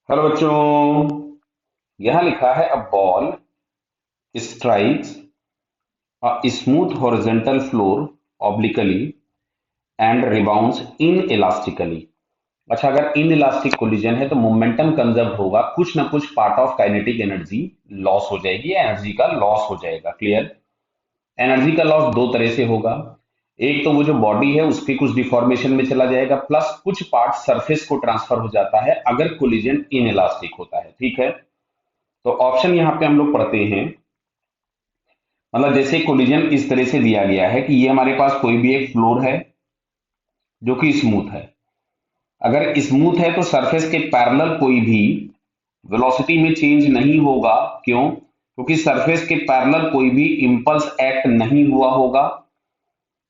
Hello बच्चों। यहां लिखा है a ball strikes a smooth horizontal floor obliquely and rebounds in elastically. अच्छा, अगर इन इलास्टिक कोलिजन है तो मोमेंटम कंजर्व होगा, कुछ ना कुछ part of kinetic energy loss हो जाएगी या एनर्जी का लॉस हो जाएगा। क्लियर? एनर्जी का लॉस दो तरह से होगा। एक तो वो जो बॉडी है उसके कुछ डिफॉर्मेशन में चला जाएगा, प्लस कुछ पार्ट सरफेस को ट्रांसफर हो जाता है अगर कोलिजन इन इलास्टिक होता है। ठीक है, तो ऑप्शन यहाँ पे हम लोग पढ़ते हैं। मतलब जैसे कोलिजन इस तरह से दिया गया है कि ये हमारे पास कोई भी एक फ्लोर है जो कि स्मूथ है। अगर स्मूथ है तो सरफेस के पैरेलल कोई भी वेलोसिटी में चेंज नहीं होगा। क्यों? क्योंकि सरफेस के पैरेलल कोई भी इंपल्स एक्ट नहीं हुआ होगा।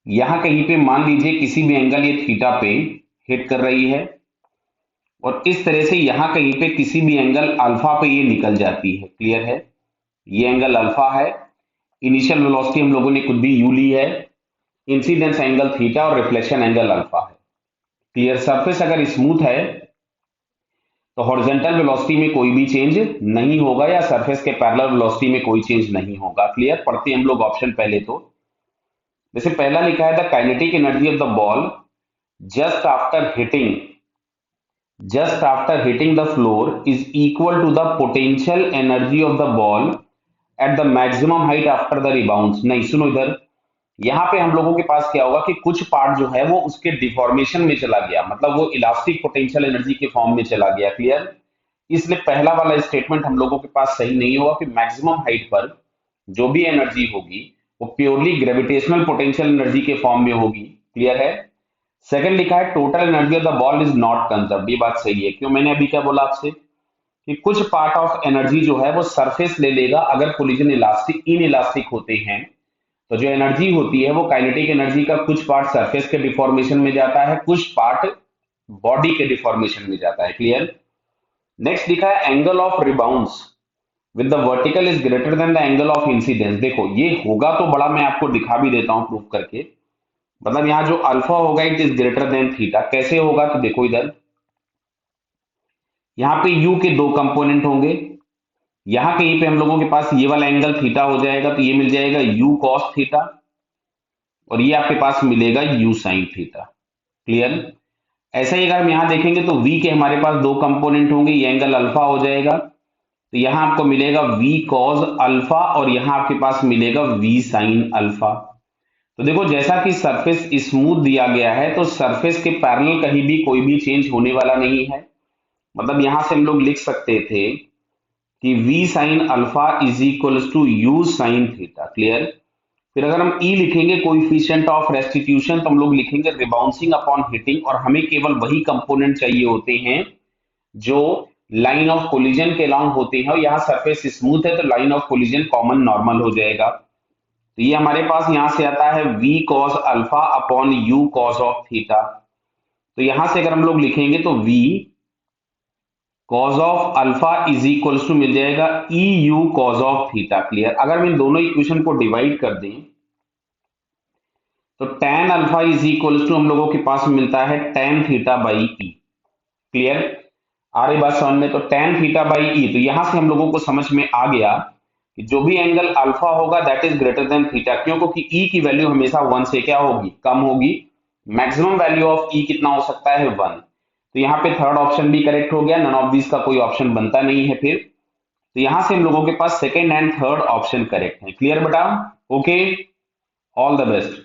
यहां कहीं पे मान लीजिए किसी भी एंगल ये थीटा पे हिट कर रही है, और इस तरह से यहां कहीं पे किसी भी एंगल अल्फा पे ये निकल जाती है। क्लियर है? ये एंगल अल्फा है। इनिशियल वेलोसिटी हम लोगों ने कुछ भी यू ली है। इंसिडेंस एंगल थीटा और रिफ्लेक्शन एंगल अल्फा है। क्लियर? सरफेस अगर स्मूथ है तो हॉरिजॉन्टल वेलोसिटी में कोई भी चेंज नहीं होगा या सरफेस के पैरेलल वेलोसिटी में कोई चेंज नहीं होगा। क्लियर? पढ़ते हैं हम लोग ऑप्शन पहले तो। जैसे पहला लिखा है the kinetic energy of the ball just after hitting the floor is equal to the potential energy of the ball at the maximum height after the rebounds। नहीं, सुनो इधर। यहाँ पे हम लोगों के पास क्या होगा कि कुछ पार्ट जो है वो उसके डिफॉर्मेशन में चला गया, मतलब वो इलास्टिक पोटेंशियल एनर्जी के फॉर्म में चला गया। क्लियर? इसलिए पहला वाला स्टेटमेंट हम लोगों के पास सही नहीं होगा कि मैक्सिमम हाइट पर जो भी एनर्जी होगी वो प्योरली ग्रेविटेशनल पोटेंशियल एनर्जी के फॉर्म में होगी। क्लियर है? सेकंड लिखा है total energy of the ball is not conserved. ये बात सही है। क्यों? मैंने अभी क्या बोला आपसे कि कुछ पार्ट ऑफ एनर्जी जो है वो सरफेस ले लेगा अगर कोलिजन इलास्टिक इन इलास्टिक होते हैं। तो जो एनर्जी होती है वो काइनेटिक एनर्जी का कुछ पार्ट सरफेस के डिफॉर्मेशन में जाता है, कुछ पार्ट बॉडी के डिफॉर्मेशन में जाता है। क्लियर? नेक्स्ट लिखा है angle of rebounds with the vertical is greater than the angle of incidence. देखो ये होगा तो बड़ा, मैं आपको दिखा भी देता हूं प्रूफ करके। मतलब यहाँ जो अल्फा होगा it is greater than theta. कैसे होगा? तो देखो इधर, यहाँ पे u के दो कंपोनेंट होंगे। यहाँ कहीं पे हम लोगों के पास ये वाला एंगल थीटा हो जाएगा तो ये मिल जाएगा u cos थीटा, और ये आपके पास मिलेगा u sin थीटा। क्लियर? ऐसा ही अगर हम यहाँ देखेंगे तो v के हमारे पास दो कंपोनेंट होंगे, ये एंगल अल्फा हो जाएगा तो यहाँ आपको मिलेगा v cos अल्फा, और यहाँ आपके पास मिलेगा v sin अल्फा। तो देखो जैसा कि सरफेस स्मूथ दिया गया है तो सरफेस के पैरेलल कहीं भी कोई भी चेंज होने वाला नहीं है। मतलब यहां से हम लोग लिख सकते थे कि v sine alpha is equal to u sine theta. Clear? फिर अगर हम ई लिखेंगे कोएफिशिएंट ऑफ रेस्टिट्यूशन तो हम लोग लिखेंगे रिबाउंसिंग अपॉन हिटिंग, और हमें केवल वही कंपोनेंट चाहिए होते हैं जो लाइन ऑफ कोलिजन के अलाउंग होते हैं, और यहाँ सरफेस स्मूथ है तो line of collision common normal हो जाएगा। तो ये हमारे पास यहां से आता है v cos alpha upon u cos of theta. तो यहां से अगर हम लोग लिखेंगे तो v cos of alpha is equal to मिल जाएगा e u cos of theta. Clear? अगर हम इन दोनों इक्वेशन को डिवाइड कर दें तो tan alpha is equal to हम लोगों के पास मिलता है tan theta by e. Clear? आ रही बात समझ में? तो tan थीटा बाई ई, तो यहां से हम लोगों को समझ में आ गया कि जो भी एंगल अल्फा होगा that is greater than theta. क्यों? क्योंकि ई की वैल्यू हमेशा वन से क्या होगी? कम होगी। मैक्सिमम वैल्यू ऑफ ई कितना हो सकता है? वन। तो यहाँ पे थर्ड ऑप्शन भी करेक्ट हो गया, नन ऑफ दिस का कोई ऑप्शन बनता नहीं है फिर। तो यहां से हम लोगों के पास second and third option correct है। क्लियर बेटा? Okay, all the best.